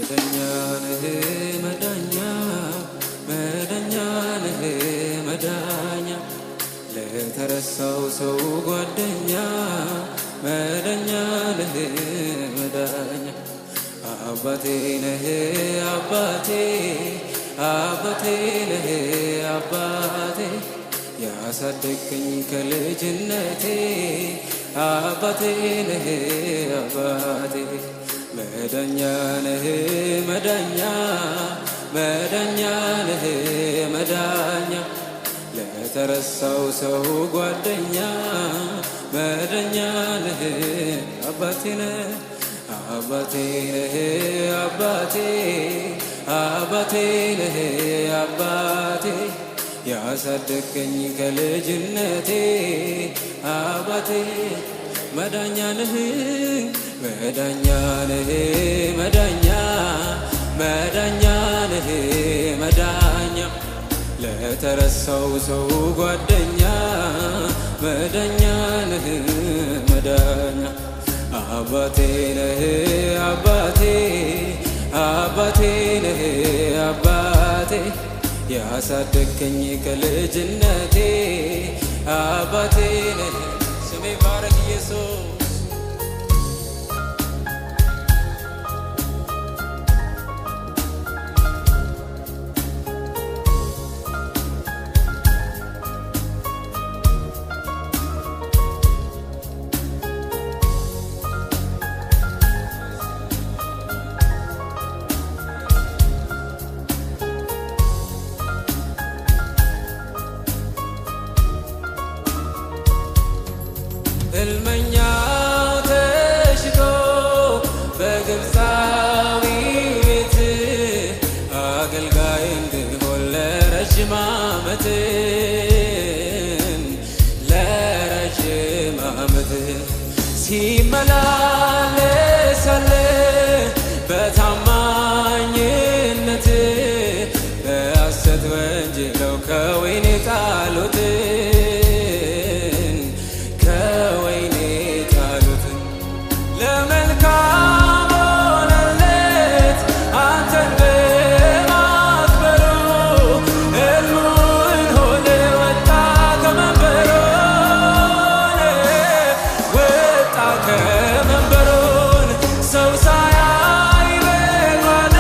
መዳኛ ነህ መዳኛ መዳኛ ነህ መዳኛ ለተረሳው ሰው ጓደኛ መዳኛ ነህ መዳኛ አባቴ ነህ አባቴ አባቴ ነህ አባቴ ያሳደግከኝ ከልጅነቴ አባቴ ነህ አባቴ መዳኛ ነህ መዳኛ መዳኛ ነህ መዳኛ ለተረሳው ሰው ጓደኛ መዳኛ ነህ አባቴ ነህ አባቴ ነህ አባቴ አባቴ ነህ አባቴ ያሳደግከኝ ከልጅነቴ አባቴ መዳኛ ነህ መዳኛ ነህ መዳኛ መዳኛ ነህ መዳኛ ለተረሳው ሰው ጓደኛ መዳኛ ነህ መዳኛ አባቴ ነህ አባቴ አባቴ ነህ አባቴ ያሳደግከኝ ከልጅነቴ አባቴ ነህ ስሜ ባረክ ኢየሱስ ሕልመኛው ተሽቶ በግብፃዊ ቤት አገልጋይ እንድሆን ለረጅም ዓመት ሲመላለስ አለ በታማኝነት በሐሰት ወንጅለው ከወይኔ ጣሉት ለመልካም ሆነለት አንተን በማክበሩ ሕልሙን ሆነ ወጣ ከመንበሩ ሰው ሳያይ በጓዳ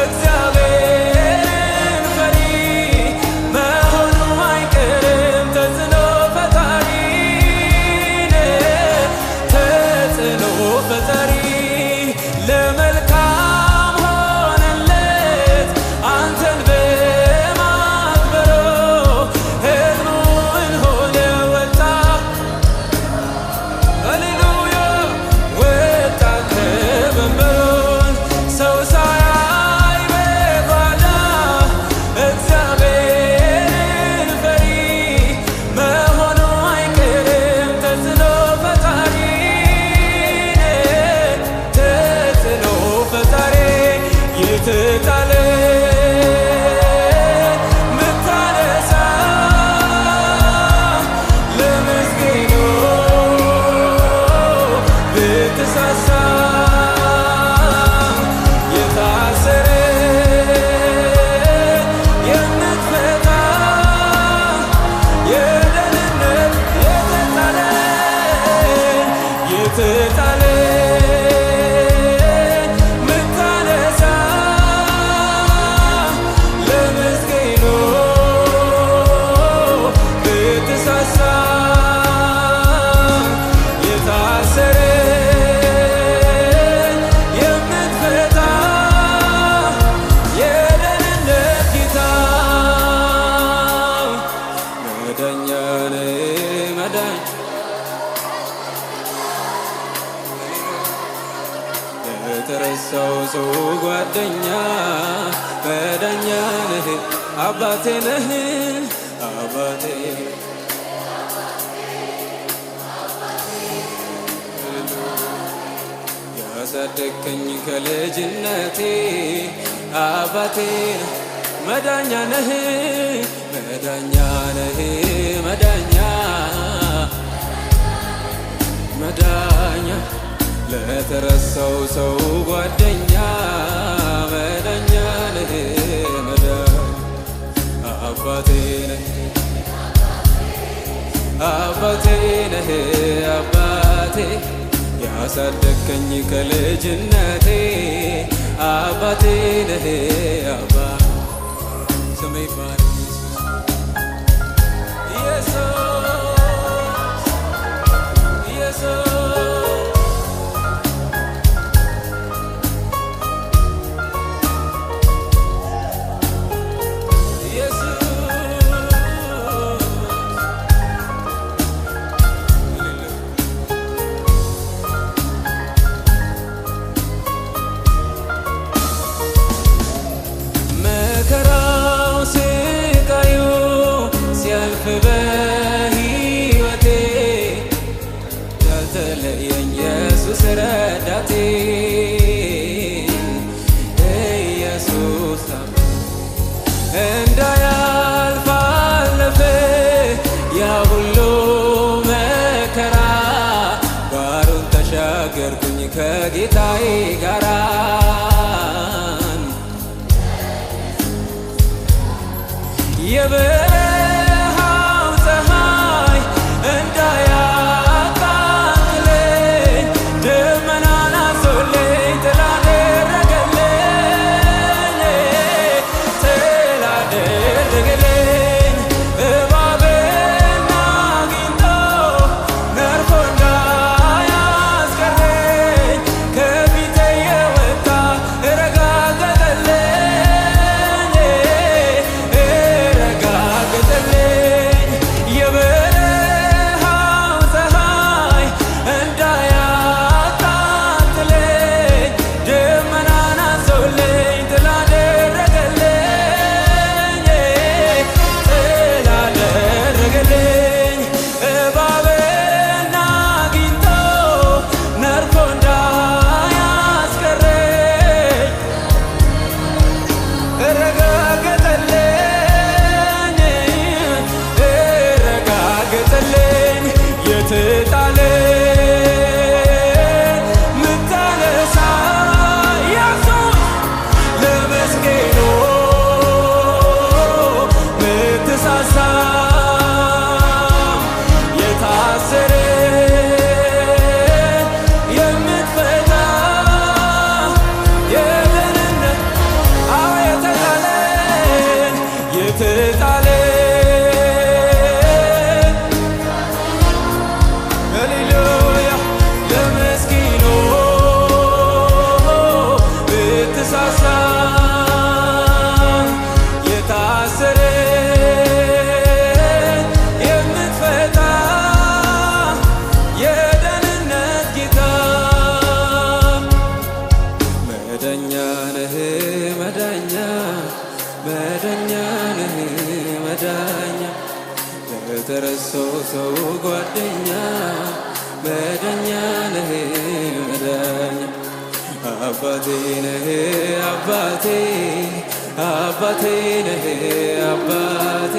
እግዚአብሔርን ፈሪ መሆኑ አይቀርም ተጽዕኖ ፈጣሪ ለመልካም ሆነለት አንተን በማክበሩ ሕልሙን ሆነ ወጣ ሃሌሉያ ወጣ ከመንበሩ ሰው ሳያይ በጓዳ እግዚአብሔርን ፈሪ መሆኑ አይቀርም ተጽዕኖ ፈጣሪ የተጣለ ምታነሳ ለምስኪኑ ብትሳሳ የታሰረ የምትፈታ የደህንነት የተጣለ የተረሳው ሰው ጓደኛ መዳኛ ነህ አባቴ ነህ አባቴ ያሳደግከኝ ከልጅነቴ አባቴ መዳኛ ነህ መዳኛ ነህ መዳኛ መዳኛ ለተረሳው ሰው ጓደኛ አባቴ ነህ አባቴ ነህ አባቴ ያሳደግከኝ ከልጅነቴ አባቴ ነህ አባ ስሜ ይባረክ ኢየሱስ በሕይወቴ ያልተለየኝ ኢየሱስ ረዳቴ ኢየሱስ እንዳያልፍ አለፈ ያ ሁሉ መከራ ባሩን ተሻገርኩኝ ከጌታዬ ጋራ ለተረሳው ሰው ጓደኛ መዳኛ ነህ መዳኛ አባቴ ነህ አባቴ አባቴ ነህ አባቴ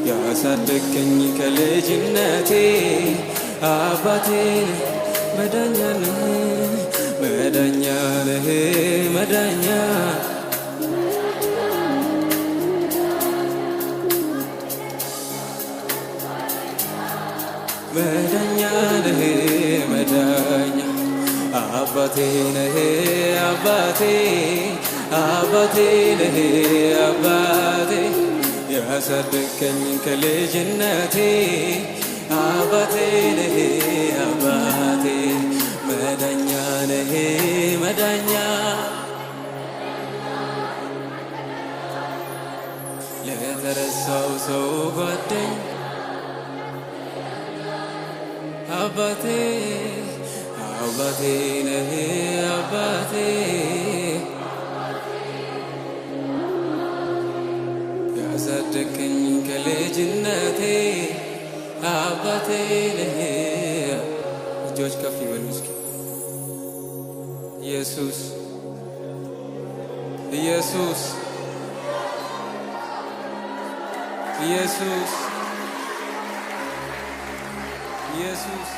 ያሳደግከኝ ከልጅነቴ አባቴ ነህ መዳኛ ነህ መዳኛ ነህ መዳኛ መዳኛ ነህ መዳኛ አባቴ ነህ አባቴ አባቴ ነህ አባቴ ያሳደግከኝ ከልጅነቴ አባቴ ነህ አባቴ መዳኛ ነህ መዳኛ ለተረሳው ሰው ጓደኛ አባቴ አባቴ ነህ አባቴ ያሳደግከኝ ከልጅነቴ አባቴ ነህ። እጆች ከፍ ይበሉ እስኪ። ኢየሱስ ኢየሱስ ኢየሱስ ኢየሱስ